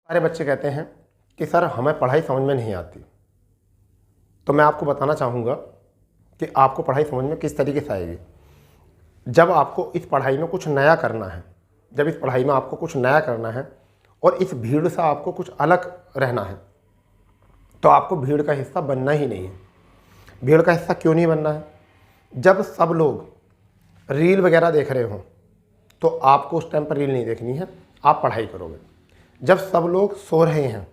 सारे बच्चे कहते हैं कि सर हमें पढ़ाई समझ में नहीं आती। तो मैं आपको बताना चाहूँगा कि आपको पढ़ाई समझ में किस तरीके से आएगी। जब आपको इस पढ़ाई में कुछ नया करना है, जब इस पढ़ाई में आपको कुछ नया करना है और इस भीड़ से आपको कुछ अलग रहना है, तो आपको भीड़ का हिस्सा बनना ही नहीं है। भीड़ का हिस्सा क्यों नहीं बनना है? जब सब लोग रील वगैरह देख रहे हों तो आपको उस टाइम पर रील नहीं देखनी है, आप पढ़ाई करोगे। जब सब लोग सो रहे हैं,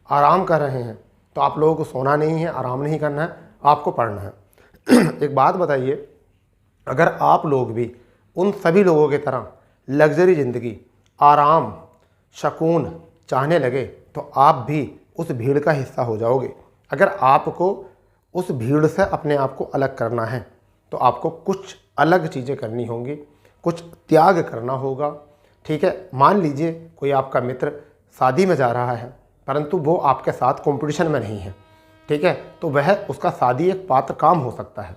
आराम कर रहे हैं, तो आप लोगों को सोना नहीं है, आराम नहीं करना है, आपको पढ़ना है। एक बात बताइए, अगर आप लोग भी उन सभी लोगों की तरह लग्जरी ज़िंदगी, आराम, सुकून चाहने लगे तो आप भी उस भीड़ का हिस्सा हो जाओगे। अगर आपको उस भीड़ से अपने आप को अलग करना है तो आपको कुछ अलग चीज़ें करनी होंगी, कुछ त्याग करना होगा। ठीक है, मान लीजिए कोई आपका मित्र शादी में जा रहा है परंतु वो आपके साथ कंपटीशन में नहीं है। ठीक है, तो वह उसका शादी एक पात्र काम हो सकता है,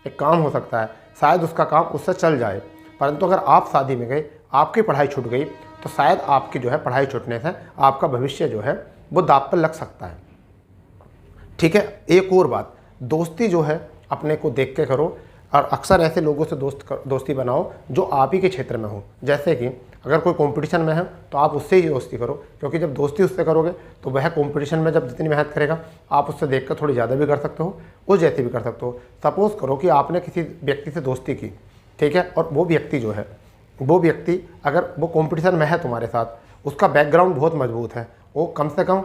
एक काम हो सकता है, शायद उसका काम उससे चल जाए। परंतु अगर आप शादी में गए, आपकी पढ़ाई छूट गई, तो शायद आपकी जो है पढ़ाई छूटने से आपका भविष्य जो है वो दांव पर लग सकता है। ठीक है, एक और बात, दोस्ती जो है अपने को देख के करो और अक्सर ऐसे लोगों से दोस्ती बनाओ जो आप ही के क्षेत्र में हो। जैसे कि अगर कोई कंपटीशन में है तो आप उससे ही दोस्ती करो, क्योंकि जब दोस्ती उससे करोगे तो वह कंपटीशन में जब जितनी मेहनत करेगा आप उससे देखकर थोड़ी ज़्यादा भी कर सकते हो, उस जैसे भी कर सकते हो। सपोज़ करो कि आपने किसी व्यक्ति से दोस्ती की, ठीक है, और वो व्यक्ति जो है, वो व्यक्ति अगर वो कंपटीशन में है तुम्हारे साथ, उसका बैकग्राउंड बहुत मजबूत है, वो कम से कम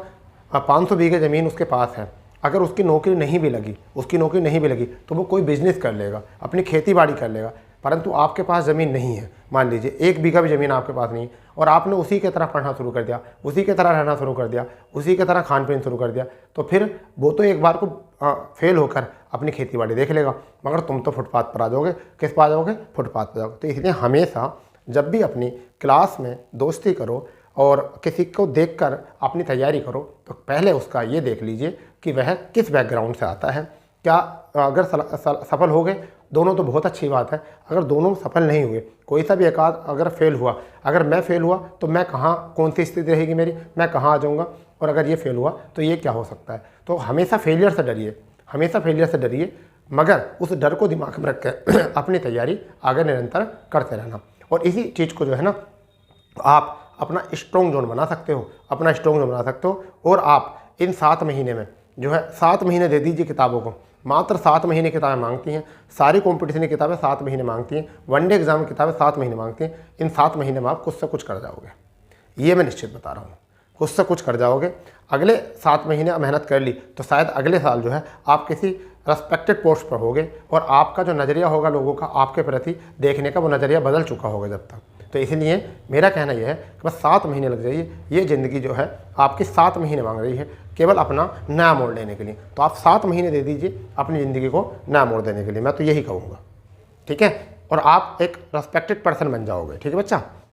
500 बीघे ज़मीन उसके पास है, अगर उसकी नौकरी नहीं भी लगी, तो वो कोई बिजनेस कर लेगा, अपनी खेती बाड़ी कर लेगा। परंतु आपके पास ज़मीन नहीं है, मान लीजिए 1 बीघा भी ज़मीन आपके पास नहीं, और आपने उसी की तरह पढ़ना शुरू कर दिया, उसी की तरह रहना शुरू कर दिया, उसी की तरह खान पीन शुरू कर दिया, तो फिर वो तो एक बार को फेल होकर अपनी खेती बाड़ी देख लेगा, मगर तुम तो फुटपाथ पर आ जाओगे। किस पर आ जाओगे? फुटपाथ पर जाओगे। तो इसलिए हमेशा जब भी अपनी क्लास में दोस्ती करो और किसी को देखकर अपनी तैयारी करो, तो पहले उसका ये देख लीजिए कि वह किस बैकग्राउंड से आता है। क्या अगर सफल हो गए दोनों तो बहुत अच्छी बात है, अगर दोनों सफल नहीं हुए, कोई सा भी एक आध अगर फेल हुआ, अगर मैं फेल हुआ तो मैं कहाँ, कौन सी स्थिति रहेगी मेरी, मैं कहाँ आ जाऊँगा, और अगर ये फेल हुआ तो ये क्या हो सकता है। तो हमेशा फेलियर से डरिए, हमेशा फेलियर से डरिए, मगर उस डर को दिमाग में रख के अपनी तैयारी आगे निरंतर करते रहना। और इसी चीज़ को जो है ना आप अपना स्ट्रॉन्ग जोन बना सकते हो, अपना स्ट्रॉन्ग जोन बना सकते हो। और आप इन 7 महीने में जो है 7 महीने दे दीजिए किताबों को, मात्र 7 महीने किताबें मांगती हैं, सारी कॉम्पिटिशन की किताबें 7 महीने मांगती हैं, वनडे एग्जाम की किताबें 7 महीने मांगती हैं। इन 7 महीने में आप कुछ से कुछ कर जाओगे, ये मैं निश्चित बता रहा हूँ, कुछ से कुछ कर जाओगे। अगले 7 महीने मेहनत कर ली तो शायद अगले साल जो है आप किसी रेस्पेक्टेड पोस्ट पर होगे और आपका जो नज़रिया होगा लोगों का आपके प्रति देखने का, वो नज़रिया बदल चुका होगा जब तक। तो इसलिए मेरा कहना यह है कि बस 7 महीने लग जाइए, ये ज़िंदगी जो है आपकी 7 महीने मांग रही है केवल अपना नया मोड़ लेने के लिए। तो आप 7 महीने दे दीजिए अपनी ज़िंदगी को नया मोड़ देने के लिए, मैं तो यही कहूँगा। ठीक है, और आप एक रेस्पेक्टेड पर्सन बन जाओगे। ठीक है बच्चा।